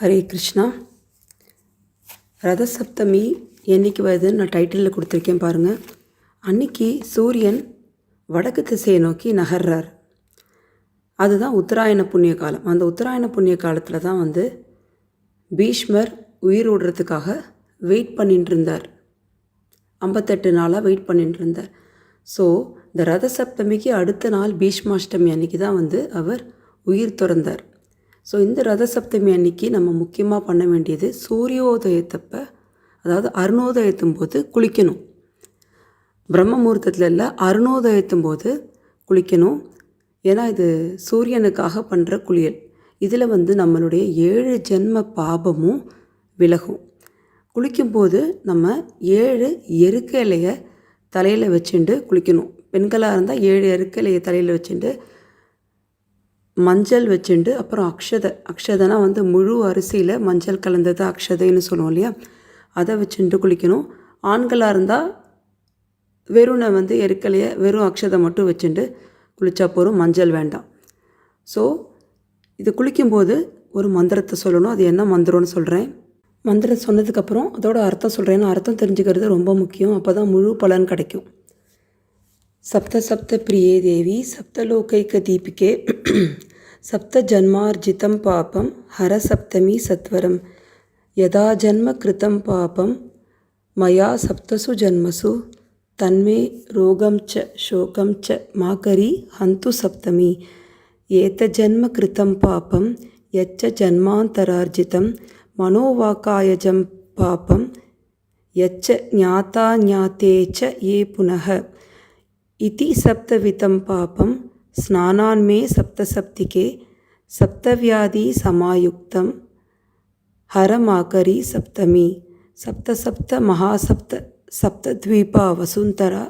ஹரே கிருஷ்ணா. ரத சப்தமி என்றைக்கு வருதுன்னு நான் டைட்டிலில் கொடுத்துருக்கேன் பாருங்கள். அன்றைக்கி சூரியன் வடக்கு திசையை நோக்கி நகர்றார். அதுதான் உத்தராயண புண்ணிய காலம். அந்த உத்தராயண புண்ணிய காலத்தில் தான் பீஷ்மர் உயிர் விடுறதுக்காக வெயிட் பண்ணிட்டு இருந்தார். 58 நாளாக வெயிட் பண்ணிட்டு இருந்தார். ஸோ இந்த ரத சப்தமிக்கு அடுத்த நாள் பீஷ்மாஷ்டமி அன்றைக்கி தான் அவர் உயிர் துறந்தார். ஸோ இந்த ரத சப்தமி அன்னைக்கு நம்ம முக்கியமாக பண்ண வேண்டியது சூரியோதயத்தப்போ, அதாவது அருணோதயத்தும் போது குளிக்கணும். பிரம்ம முகூர்த்தத்தில் இல்லை, அருணோதயத்தும் போது குளிக்கணும். ஏன்னா இது சூரியனுக்காக பண்ணுற குளியல். இதில் நம்மளுடைய 7 ஜென்ம பாபமும் விலகும். குளிக்கும்போது நம்ம 7 எருக்க இலையை தலையில் வச்சுட்டு குளிக்கணும். பெண்களாக இருந்தால் 7 எருக்க இலையை தலையில் வச்சுட்டு மஞ்சள் வச்சுட்டு, அப்புறம் அக்ஷதைனா முழு அரிசியில் மஞ்சள் கலந்தது அக்ஷதைன்னு சொல்லுவோம் இல்லையா, அதை வச்சுட்டு குளிக்கணும். ஆண்களாக இருந்தால் வெறுனை எருக்கலையை வெறும் அக்ஷதை மட்டும் வச்சுட்டு குளித்தா போகிறோம், மஞ்சள் வேண்டாம். ஸோ இது குளிக்கும்போது ஒரு மந்திரத்தை சொல்லணும். அது என்ன மந்திரம்னு சொல்கிறேன். மந்திரம் சொன்னதுக்கப்புறம் அதோட அர்த்தம் சொல்கிறேன். அர்த்தம் தெரிஞ்சுக்கிறது ரொம்ப முக்கியம். அப்போ தான் முழு பலன் கிடைக்கும். சப்த சப்த பிரியே தேவி சப்தலோகைக்க தீபிகே சப்த ஜன்மார்ஜிதம் பாபம் ஹர சப்தமி சத்வரம் யதா ஜன்ம கிருதம் பாபம் மயா சப்தசு ஜன்மசு தன்மே ரோகம் ச சோகம் ச மாகரி ஹந்து சப்தமி ஏத ஜன்ம கிருதம் பாபம் யச்ச ஜன்மாந்தரார்ஜிதம் மனோவாக்காயஜம் பாபம் யச்ச ஞாதா ஞாத்தே ச ஏ புனः இதி சப்தவிதம் பாபம் ஸ்நானான்மே சப்தசப்திகே சப்தவியாதி சமாயுக்தம் ஹரமாகரி சப்தமி சப்த சப்த மகாசப்த சப்தத்வீபா வசுந்தரா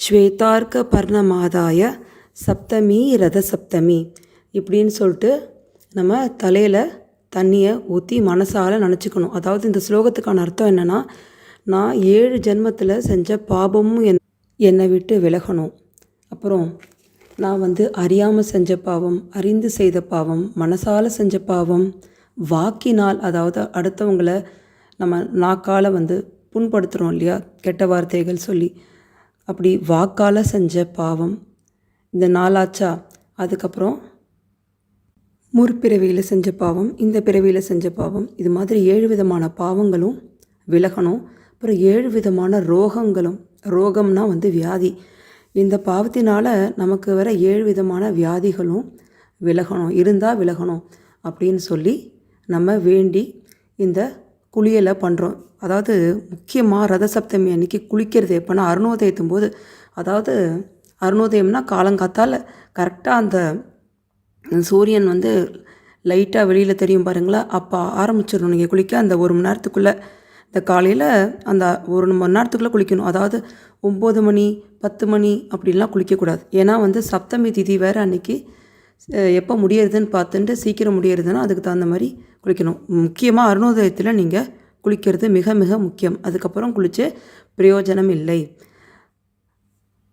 ஸ்வேதார்க்க பர்ணமாதாய சப்தமி ரத சப்தமி இப்படின்னு சொல்லிட்டு நம்ம தலையில் தண்ணியை ஊற்றி மனசால் நினச்சிக்கணும். அதாவது இந்த ஸ்லோகத்துக்கான அர்த்தம் என்னென்னா, நான் 7 ஜென்மத்தில் செஞ்ச பாபமும் என்னை விட்டு விலகணும். அப்புறம் நான் அறியாமல் செஞ்ச பாவம், அறிந்து செய்த பாவம், மனசால் செஞ்ச பாவம், வாக்கினால், அதாவது அடுத்தவங்களை நம்ம நாக்கால் புண்படுத்துகிறோம் இல்லையா, கெட்ட வார்த்தைகள் சொல்லி, அப்படி வாக்கால் செஞ்ச பாவம் இந்த நாளாச்சா. அதுக்கப்புறம் முற்பிறவியில் செஞ்ச பாவம், இந்த பிறவியில் செஞ்ச பாவம், இது மாதிரி 7 விதமான பாவங்களும் விலகணும். அப்புறம் 7 விதமான ரோகங்களும், ரோகம்னா வியாதி, இந்த பாவத்தினால் நமக்கு வர 7 விதமான வியாதிகளும் இருந்தால் விலகணும் அப்படின்னு சொல்லி நம்ம வேண்டி இந்த குளியலை பண்ணுறோம். அதாவது முக்கியமாக ரத சப்தமி அன்றைக்கி குளிக்கிறது எப்போனா அருணோதயத்தும் போது. அதாவது அருணோதயம்னா காலங்காத்தால் கரெக்டாக அந்த சூரியன் லைட்டாக வெளியில் தெரியும் பாருங்களா, அப்போ ஆரம்பிச்சிடணும் நீங்கள் குளிக்க. அந்த 1 மணி நேரத்துக்குள்ளே, இந்த காலையில் அந்த 1 மணி நேரத்துக்குள்ளே குளிக்கணும். அதாவது 9 மணி 10 மணி அப்படின்லாம் குளிக்கக்கூடாது. ஏன்னா சப்தமி திதி வேறு அன்றைக்கி எப்போ முடியறதுன்னு பார்த்துட்டு சீக்கிரம் முடியறதுன்னா அதுக்கு தகுந்த மாதிரி குளிக்கணும். முக்கியமாக அருணோதயத்தில் நீங்கள் குளிக்கிறது மிக மிக முக்கியம். அதுக்கப்புறம் குளித்து பிரயோஜனம் இல்லை.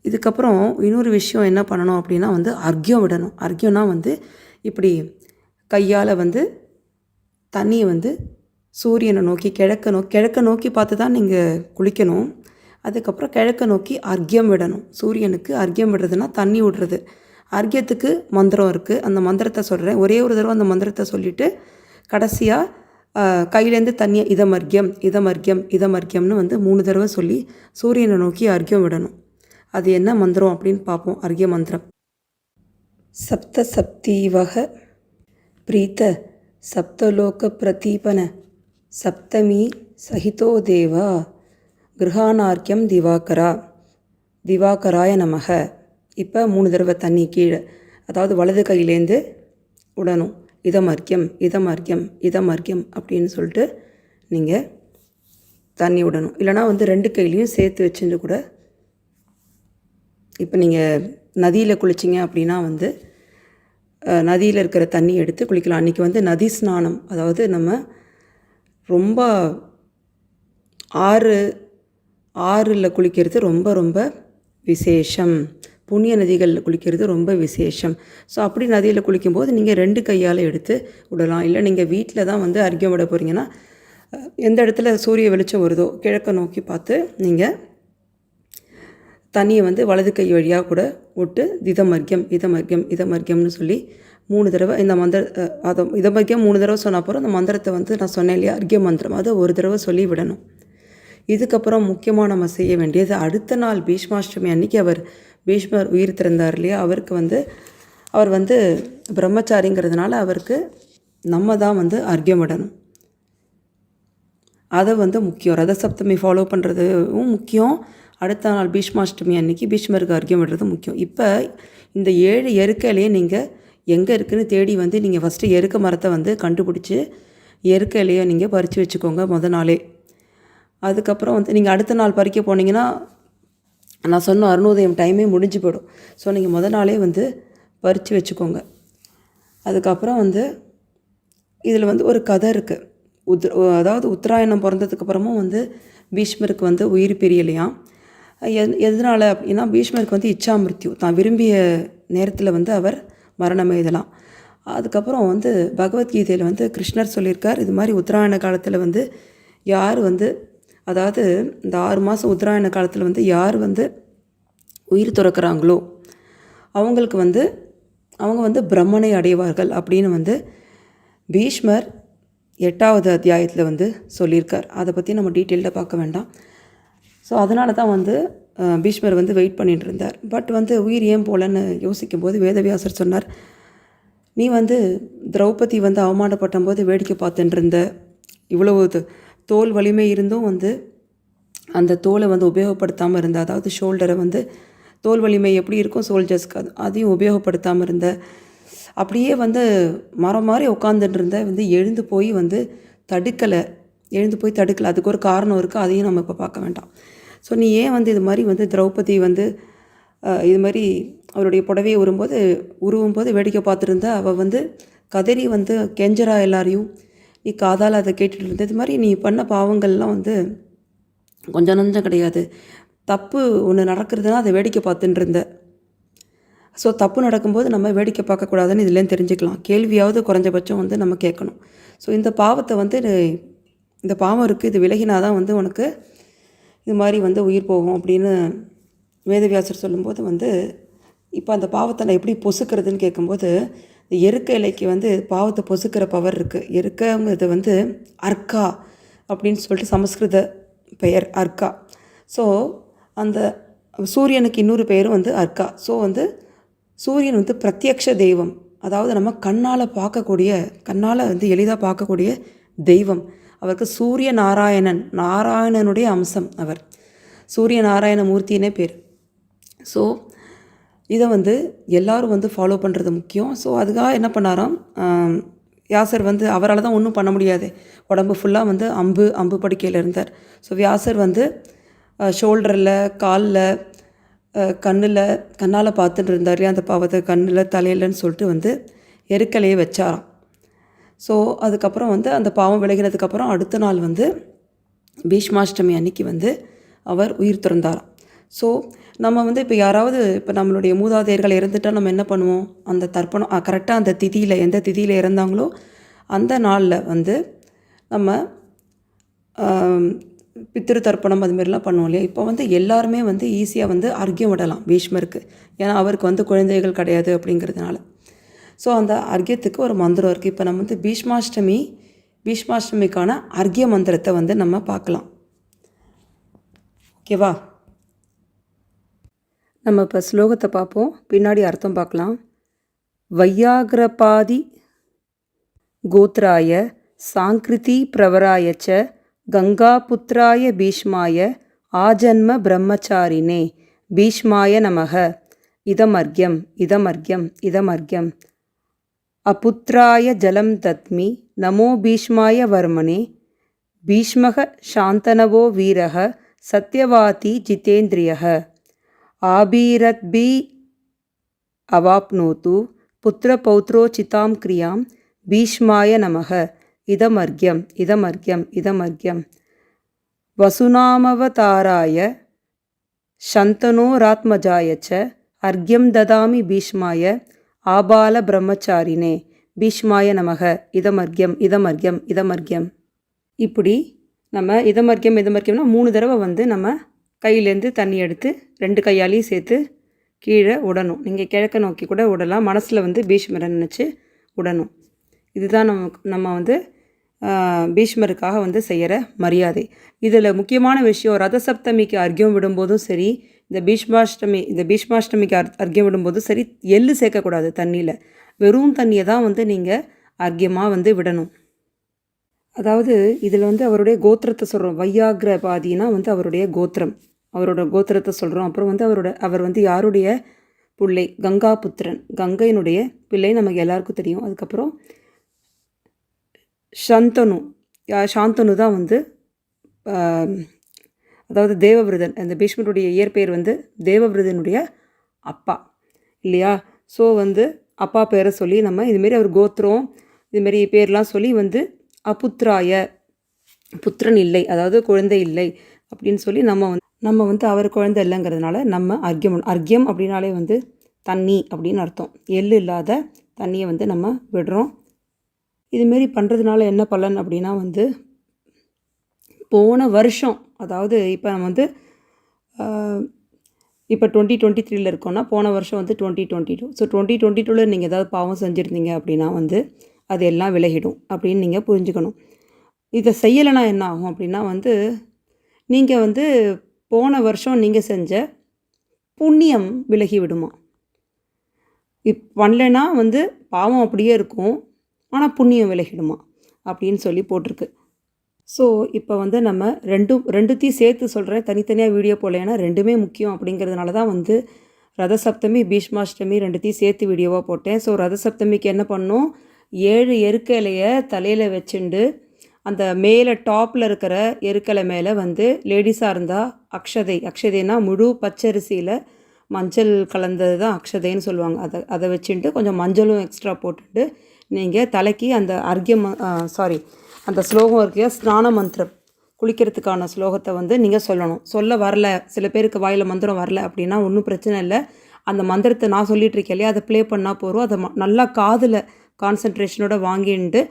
இதுக்கப்புறம் இன்னொரு விஷயம் என்ன பண்ணணும் அப்படின்னா அர்க்கியம் விடணும். அர்க்கியம்னா இப்படி கையால் தண்ணியை சூரியனை நோக்கி கிழக்க நோக்கி பார்த்து தான் நீங்கள் குளிக்கணும். அதுக்கப்புறம் கிழக்க நோக்கி அர்க்கியம் விடணும். சூரியனுக்கு அர்க்கியம் விடுறதுனா தண்ணி விடுறது. அர்க்கியத்துக்கு மந்திரம் இருக்குது. அந்த மந்திரத்தை சொல்கிறேன். ஒரே ஒரு தடவை அந்த மந்திரத்தை சொல்லிவிட்டு கடைசியாக கையிலேருந்து தண்ணியை இதமர்க்கியம் இதமர்க்கியம் இதமர்க்கியம்னு 3 தடவை சொல்லி சூரியனை நோக்கி அர்க்கியம் விடணும். அது என்ன மந்திரம் அப்படின்னு பார்ப்போம். அர்க்கிய மந்திரம். சப்த சப்தீவக பிரீத்த சப்தலோக பிரதீபன சப்தமி சஹிதோ தேவா கிருஹானார்க்கியம் திவாகராய நமக. இப்போ 3 தடவை தண்ணி கீழே, அதாவது வலது கையிலேருந்து விடணும். இதமர்க்கியம் இதமர்க்கியம் இதமர்க்கியம் அப்படின்னு சொல்லிட்டு நீங்கள் தண்ணி விடணும். இல்லைனா 2 கையிலையும் சேர்த்து வச்சுட்டு கூட, இப்போ நீங்கள் நதியில் குளிச்சிங்க அப்படின்னா நதியில் இருக்கிற தண்ணி எடுத்து குளிக்கலாம். அன்றைக்கி நதி ஸ்நானம், அதாவது நம்ம ரொம்ப ஆறில் குளிக்கிறது ரொம்ப ரொம்ப விசேஷம். புண்ணிய நதிகளில் குளிக்கிறது ரொம்ப விசேஷம். ஸோ அப்படி நதியில் குளிக்கும்போது நீங்கள் 2 கையால் எடுத்து விடலாம். இல்லை நீங்கள் வீட்டில் தான் வந்து அர்க்கியம் விட போகிறீங்கன்னா எந்த இடத்துல சூரிய வெளிச்சம் வருதோ கிழக்க நோக்கி பார்த்து நீங்கள் தண்ணியை வந்து வலது கை வழியாக கூட விட்டு இதமர்க்கியம் இதமர்க்கியம் இதமர்க்கியம்னு சொல்லி 3 தடவை இந்த அதை இதமர்க்கியம் 3 தடவை சொன்ன அப்புறம் அந்த மந்திரத்தை வந்து நான் சொன்னேன் இல்லையா, அர்க்கிய மந்திரம், அதை ஒரு தடவை சொல்லி விடணும். இதுக்கப்புறம் முக்கியமாக நம்ம செய்ய வேண்டியது அடுத்த நாள் பீஷ்மாஷ்டமி அன்றைக்கி பீஷ்மர் உயிர் திறந்தார் இல்லையா, அவர் வந்து பிரம்மச்சாரிங்கிறதுனால அவருக்கு நம்ம தான் வந்து அர்க்கியம் விடணும். அதை வந்து முக்கியம். ரத சப்தமி ஃபாலோ பண்ணுறதும் முக்கியம். அடுத்த நாள் பீஷ்மாஷ்டமி அன்றைக்கி பீஷ்மருக்கு அர்க்கியம் விடுறது முக்கியம். இப்போ இந்த 7 எருக்கையிலேயே நீங்கள் எங்கே இருக்குதுன்னு தேடி வந்து நீங்கள் ஃபஸ்ட்டு எருக்க மரத்தை வந்து கண்டுபிடிச்சி எருக்கையிலேயே நீங்கள் பறித்து வச்சுக்கோங்க மொதல் நாளே. அதுக்கப்புறம் வந்து நீங்கள் அடுத்த நாள் பறிக்க போனீங்கன்னா நான் சொன்ன அருணோதயம் டைமே முடிஞ்சு போயிடும். ஸோ நீங்கள் மொதல் நாளே வந்து பறித்து வச்சுக்கோங்க. அதுக்கப்புறம் வந்து இதில் வந்து ஒரு கதை இருக்குது. அதாவது உத்தராயணம் பிறந்ததுக்கப்புறமும் வந்து பீஷ்மருக்கு வந்து உயிர் பிரியலையாம். எதனால் அப்படின்னா பீஷ்மருக்கு வந்து இச்சா மிருத்யு, தான் விரும்பிய நேரத்தில் வந்து அவர் மரணம் எழுதலாம். அதுக்கப்புறம் வந்து பகவத்கீதையில் வந்து கிருஷ்ணர் சொல்லியிருக்கார், இது மாதிரி உத்தராயண காலத்தில் வந்து யார் வந்து அதாவது இந்த 6 மாதம் உத்தராயண காலத்தில் வந்து யார் வந்து உயிர் துறக்கிறாங்களோ அவங்க வந்து பிரம்மனை அடைவார்கள் அப்படின்னு வந்து பீஷ்மர் 8வது அத்தியாயத்தில் வந்து சொல்லியிருக்கார். அதை பற்றி நம்ம டீட்டெயில்டாக பார்க்க வேண்டாம். ஸோ அதனால தான் வந்து பீஷ்மர் வந்து வெயிட் பண்ணிட்டு இருந்தார். பட் வந்து உயிர் ஏன் போலன்னு யோசிக்கும்போது வேதவியாசர் சொன்னார், நீ வந்து திரௌபதி வந்து அவமானப்பட்ட போது வேடிக்கை பார்த்துட்டு இருந்த, இவ்வளவு தோல் வலிமை இருந்தும் வந்து அந்த தோலை வந்து உபயோகப்படுத்தாமல் இருந்த, அதாவது ஷோல்டரை வந்து தோல் வலிமை எப்படி இருக்கும் சோல்ஜர்ஸ்க்கு அதையும் உபயோகப்படுத்தாமல் இருந்த, அப்படியே வந்து மரம் மாதிரி உட்காந்துட்டு இருந்த, வந்து எழுந்து போய் தடுக்கலை. அதுக்கு ஒரு காரணம் இருக்குது, அதையும் நம்ம இப்போ பார்க்க வேண்டாம். ஸோ நீ ஏன் வந்து இது மாதிரி வந்து திரௌபதி வந்து இது மாதிரி அவருடைய புடவையை உருவும் போது வேடிக்கை பார்த்துருந்தா, அவள் வந்து கதறி வந்து கெஞ்சரா எல்லாரையும், நீ காதால் அதை கேட்டுட்டு இருந்த. இது மாதிரி நீ பண்ண பாவங்கள்லாம் வந்து கொஞ்சம் நஞ்சம் கிடையாது. தப்பு ஒன்று நடக்கிறதுனா அதை வேடிக்கை பார்த்துட்டு இருந்த. ஸோ தப்பு நடக்கும்போது நம்ம வேடிக்கை பார்க்கக்கூடாதுன்னு இதுலேயும் தெரிஞ்சுக்கலாம். கேள்வியாவது குறைஞ்சபட்சம் வந்து நம்ம கேட்கணும். ஸோ இந்த பாவத்தை வந்து இந்த பாவம் இருக்குது, இது விலகினாதான் வந்து உனக்கு இது மாதிரி வந்து உயிர் போகும் அப்படின்னு வேதவியாசர் சொல்லும்போது வந்து இப்போ அந்த பாவத்தை நான் எப்படி பொசுக்கிறதுன்னு கேட்கும்போது, எருக்க இலைக்கு வந்து பாவத்தை பொசுக்கிற பவர் இருக்குது. எருக்கங்கிறது வந்து அர்க்கா அப்படின்னு சொல்லிட்டு சமஸ்கிருத பெயர் அர்க்கா. ஸோ அந்த சூரியனுக்கு இன்னொரு பெயரும் வந்து அர்க்கா. ஸோ வந்து சூரியன் வந்து பிரத்யக்ஷ தெய்வம், அதாவது நம்ம கண்ணால் வந்து எளிதாக பார்க்கக்கூடிய தெய்வம். அவருக்கு சூரிய நாராயணனுடைய அம்சம் அவர். சூரிய நாராயண மூர்த்தினே பேர். ஸோ இதை வந்து எல்லோரும் வந்து ஃபாலோ பண்ணுறது முக்கியம். ஸோ அதுக்காக என்ன பண்ணாராம் வியாசர் வந்து அவரால் தான் ஒன்றும் பண்ண முடியாது, உடம்பு ஃபுல்லாக வந்து அம்பு படுக்கையில் இருந்தார். ஸோ வியாசர் வந்து ஷோல்டரில், காலில், கண்ணால் பார்த்துட்டு இருந்தார் இல்லையா அந்த பாவத்தை, கண்ணில் தலையிலன்னு சொல்லிட்டு வந்து எருக்கலையை வச்சாராம். ஸோ அதுக்கப்புறம் வந்து அந்த பாவம் விலகினதுக்கப்புறம் அடுத்த நாள் வந்து பீஷ்மாஷ்டமி அன்னைக்கு வந்து அவர் உயிர் துறந்தாராம். ஸோ நம்ம வந்து இப்போ நம்மளுடைய மூதாதையர்கள் இறந்துட்டால் நம்ம என்ன பண்ணுவோம், அந்த தர்ப்பணம் கரெக்டாக அந்த திதியில் எந்த திதியில் இறந்தாங்களோ அந்த நாளில் வந்து நம்ம பித்திரு தர்ப்பணம் அதுமாரிலாம் பண்ணுவோம் இல்லையா. இப்போ வந்து எல்லாருமே வந்து ஈஸியாக வந்து அர்க்கியம் விடலாம் பீஷ்மருக்கு, ஏன்னா அவருக்கு வந்து குழந்தைகள் கிடையாது அப்படிங்கிறதுனால. ஸோ அந்த அர்க்கியத்துக்கு ஒரு மந்திரம் இருக்குது. இப்போ நம்ம வந்து பீஷ்மாஷ்டமிக்கான அர்க்கிய மந்திரத்தை வந்து நம்ம பார்க்கலாம். ஓகேவா? நம்ம இப்போ ஸ்லோகத்தை பார்ப்போம், பின்னாடி அர்த்தம் பார்க்கலாம். வையாகிரபாதி கோத்ராய சாங்கிருதி பிரவராயச்ச கங்காபுத்ராய பீஷ்மாய ஆஜன்ம பிரம்மச்சாரினே பீஷ்மாய நமக இதமர்க்கியம் இதமர்க்கியம் இதமர்க்கியம் அபுத்ராய ஜலம் தத்மி நமோ பீஷ்மாய வர்மனே பீஷ்மக சாந்தனவோ வீரக சத்யவாதி ஜிதேந்திரியக ஆபீரத்பி அவாப்னோது புத்திரபௌத்ரோச்சிதாம் கிரியாம் பீஷ்மாய நமக இதமர்க்கியம் இதமர்க்கியம் இதமர்க்கியம் வசுநாமவதாராய சந்தனோராத்மஜாய ச அர்க்யம் ததாமி பீஷ்மாய ஆபால பிரம்மச்சாரினே பீஷ்மாய நமக இதமர்க்யம் இதமர்க்யம் இதமர்க்யம். இப்படி நம்ம இதமர்க்யம்னா 3 தடவை வந்து நம்ம கையிலேருந்து தண்ணி எடுத்து 2 கையாலையும் சேர்த்து கீழே விடணும். நீங்கள் கிழக்க நோக்கி கூட விடலாம், மனசில் வந்து பீஷ்மரை நினச்சி விடணும். இதுதான் நம்ம வந்து பீஷ்மருக்காக வந்து செய்கிற மரியாதை. இதில் முக்கியமான விஷயம், ரதசப்தமிக்கு அர்க்யம் விடும்போதும் சரி, இந்த பீஷ்மாஷ்டமிக்கு அர்க்யம் விடும்போதும் சரி, எள்ளு சேர்க்கக்கூடாது தண்ணியில். வெறும் தண்ணியை தான் வந்து நீங்கள் அர்க்யமாக வந்து விடணும். அதாவது இதில் வந்து அவருடைய கோத்திரத்தை சொல்கிறோம். வையாகிர பாதினா வந்து அவருடைய கோத்திரம், அவரோட கோத்திரத்தை சொல்கிறோம். அப்புறம் வந்து அவர் வந்து யாருடைய பிள்ளை? கங்கா புத்திரன், கங்கையினுடைய பிள்ளை நமக்கு எல்லாருக்கும் தெரியும். அதுக்கப்புறம் சாந்தனு தான் வந்து அதாவது தேவவிரதன். அந்த பீஷ்மருடைய இயற்பெயர் வந்து தேவவிரதனுடைய அப்பா இல்லையா? ஸோ வந்து அப்பா பேரை சொல்லி நம்ம இதுமாரி அவர் கோத்திரம் இதுமாரி பேர்லாம் சொல்லி வந்து அபுத்ராய, புத்திரன் இல்லை, அதாவது குழந்தை இல்லை அப்படின்னு சொல்லி நம்ம வந்து அவர் குழந்தை இல்லைங்கிறதுனால நம்ம அர்க்யம் அப்படின்னாலே வந்து தண்ணி அப்படின்னு அர்த்தம். எள்ளு இல்லாத தண்ணியை வந்து நம்ம விடுறோம். இதுமாரி பண்ணுறதுனால என்ன பலன் அப்படின்னா வந்து போன வருஷம், அதாவது இப்போ நம்ம வந்து இப்போ 2023 இருக்கோன்னா போன வருஷம் வந்து 2022. ஸோ 2022 நீங்கள் ஏதாவது பாவம் செஞ்சுருந்தீங்க அப்படின்னா வந்து அது எல்லாம் விலகிடும் அப்படின்னு நீங்கள் புரிஞ்சுக்கணும். இதை செய்யலைன்னா என்ன ஆகும் அப்படின்னா வந்து நீங்கள் வந்து போன வருஷம் நீங்கள் செஞ்ச புண்ணியம் விலகி விடுமா. பண்ணலைன்னா வந்து பாவம் அப்படியே இருக்கும், ஆனால் புண்ணியம் விலகிடுமா அப்படின்னு சொல்லி போட்டிருக்கு. ஸோ இப்போ வந்து நம்ம ரெண்டுத்தையும் சேர்த்து சொல்கிறேன், தனித்தனியாக வீடியோ போடல. ஏன்னா ரெண்டுமே முக்கியம் அப்படிங்கிறதுனால தான் வந்து ரதசப்தமி பீஷ்மாஷ்டமி ரெண்டுத்தையும் சேர்த்து வீடியோவாக போட்டேன். ஸோ ரதசப்தமிக்கு என்ன பண்ணோம், 7 எருக்க இலையை தலையில் வச்சுண்டு அந்த மேலே டாப்பில் இருக்கிற எருக்கலை மேலே வந்து லேடிஸாக இருந்தால் அக்ஷதைனா முழு பச்சரிசியில் மஞ்சள் கலந்தது தான் அக்ஷதைன்னு சொல்லுவாங்க. அதை வச்சுட்டு கொஞ்சம் மஞ்சளும் எக்ஸ்ட்ரா போட்டுட்டு நீங்கள் தலைக்கு அந்த அந்த ஸ்லோகம் இருக்கையா ஸ்நான மந்திரம், குளிக்கிறதுக்கான ஸ்லோகத்தை வந்து நீங்கள் சொல்லணும். சொல்ல வரல, சில பேருக்கு வாயில் மந்திரம் வரல அப்படின்னா ஒன்றும் பிரச்சனை இல்லை. அந்த மந்திரத்தை நான் சொல்லிகிட்ருக்கேன் இல்லையா, அதை ப்ளே பண்ணால் போகிறோம். அதை நல்லா காதில் கான்சன்ட்ரேஷனோட வாங்கிட்டு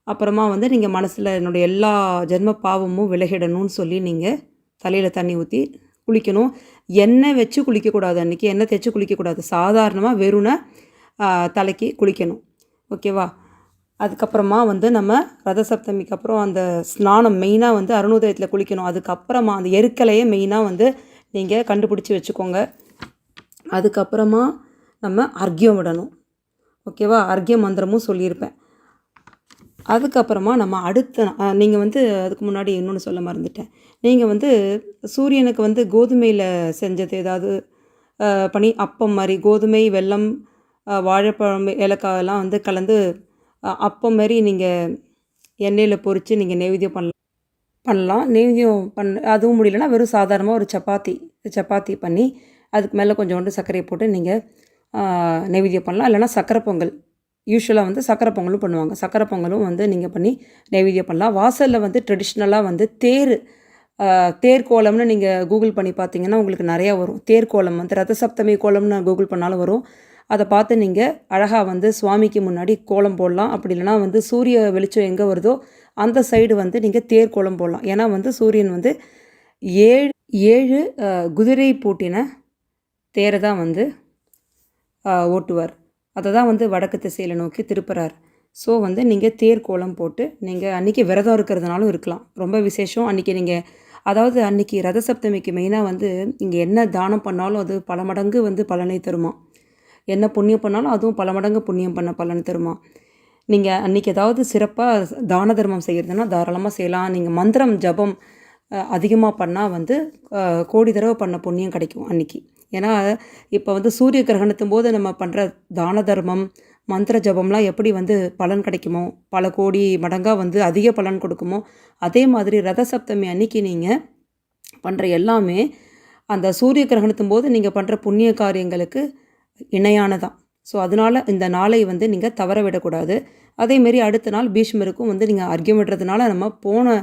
அப்புறமா வந்து நீங்கள் மனசில் என்னுடைய எல்லா ஜென்ம பாவமும் விலகிடணும்னு சொல்லி நீங்கள் தலையில் தண்ணி ஊற்றி குளிக்கணும். எண்ணெய் வச்சு குளிக்கக்கூடாது, அன்றைக்கி எண்ணெய் தேய்ச்சி குளிக்கக்கூடாது. சாதாரணமாக வெறுனை தலைக்கு குளிக்கணும். ஓகேவா? அதுக்கப்புறமா வந்து நம்ம ரதசப்தமிக்கு அப்புறம் அந்த ஸ்நானம் மெயினாக வந்து அருணோதயத்தில் குளிக்கணும். அதுக்கப்புறமா அந்த எருக்கலையே மெயினாக வந்து நீங்கள் கண்டுபிடிச்சி வச்சுக்கோங்க. அதுக்கப்புறமா நம்ம அர்க்யம் விடணும். ஓகேவா? அர்க்ய மந்திரமும் சொல்லியிருப்பேன். அதுக்கப்புறமா நம்ம நீங்கள் வந்து அதுக்கு முன்னாடி இன்னொன்று சொல்ல மறந்துட்டேன். நீங்கள் வந்து சூரியனுக்கு வந்து கோதுமையில் செஞ்சது ஏதாவது பண்ணி அப்பம் மாதிரி கோதுமை வெல்லம் வாழைப்பழம் ஏலக்காயெல்லாம் வந்து கலந்து அப்பம் மாதிரி நீங்கள் எண்ணெயில் பொரித்து நீங்கள் நெய்வேத்தியம் பண்ணலாம். நெய்வேத்தியம் அதுவும் முடியலன்னா வெறும் சாதாரணமாக ஒரு சப்பாத்தி பண்ணி அதுக்கு மேலே கொஞ்சோண்டு சர்க்கரையை போட்டு நீங்கள் நெய்வேத்தியம் பண்ணலாம். இல்லைனா சக்கரை பொங்கல், யூஸ்வலாக வந்து சக்கரை பொங்கலும் பண்ணுவாங்க. சக்கரை பொங்கலும் வந்து நீங்கள் பண்ணி நெய்வேத்தியம் பண்ணலாம். வாசலில் வந்து ட்ரெடிஷ்னலாக வந்து தேர் கோலம்னு நீங்கள் கூகுள் பண்ணி பார்த்தீங்கன்னா உங்களுக்கு நிறையா வரும். தேர் கோலம் வந்து ரதசப்தமி கோலம்னு கூகுள் பண்ணாலும் வரும். அதை பார்த்து நீங்கள் அழகாக வந்து சுவாமிக்கு முன்னாடி கோலம் போடலாம். அப்படி இல்லைனா வந்து சூரிய வெளிச்சம் எங்கே வருதோ அந்த சைடு வந்து நீங்கள் தேர் கோலம் போடலாம். ஏன்னா வந்து சூரியன் வந்து 7 குதிரை பூட்டின தேரை தான் வந்து ஓட்டுவார். அதை தான் வந்து வடக்கு திசையில் நோக்கி திருப்புறார். ஸோ வந்து நீங்கள் தேர் கோலம் போட்டு நீங்கள் அன்றைக்கி விரதம் இருக்கிறதுனாலும் இருக்கலாம். ரொம்ப விசேஷம். அதாவது அன்றைக்கி ரதசப்தமிக்கு மெயினாக வந்து நீங்கள் என்ன தானம் பண்ணாலும் அது பல மடங்கு வந்து பலனை தருமா. என்ன புண்ணியம் பண்ணாலும் அதுவும் பல மடங்கு புண்ணியம் பண்ண பலன் தருமா. நீங்கள் அன்றைக்கி ஏதாவது சிறப்பாக தான தர்மம் செய்கிறதுனா தாராளமாக செய்யலாம். நீங்கள் மந்திரம் ஜபம் அதிகமாக பண்ணால் வந்து கோடி தடவை பண்ண புண்ணியம் கிடைக்கும் அன்றைக்கி. ஏன்னா இப்போ வந்து சூரிய கிரகணத்தும் போது நம்ம பண்ணுற தான தர்மம் மந்திர ஜபம்லாம் எப்படி வந்து பலன் கிடைக்குமோ, பல கோடி மடங்காக வந்து அதிக பலன் கொடுக்குமோ, அதே மாதிரி ரதசப்தமி அன்றைக்கி நீங்கள் பண்ணுற எல்லாமே அந்த சூரிய கிரகணத்தும் போது நீங்கள் பண்ணுற புண்ணிய காரியங்களுக்கு இணையானதான். ஸோ அதனால் இந்த நாளை வந்து நீங்கள் தவற விடக்கூடாது. அதேமாரி அடுத்த நாள் பீஷ்மருக்கும் வந்து நீங்கள் அர்க்யம் விடுறதுனால நம்ம போன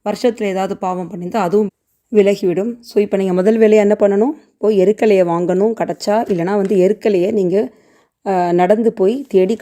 வருஷத்தில் ஏதாவது பாவம் பண்ணியிருந்தால் அதுவும் விலகிவிடும். ஸோ இப்போ நீங்கள் முதல் வேலையாக என்ன பண்ணணும், போய் எருக்கலையை வாங்கணும் கிடச்சா, இல்லைனா வந்து எருக்கலையை நீங்கள் நடந்து போய் தேடி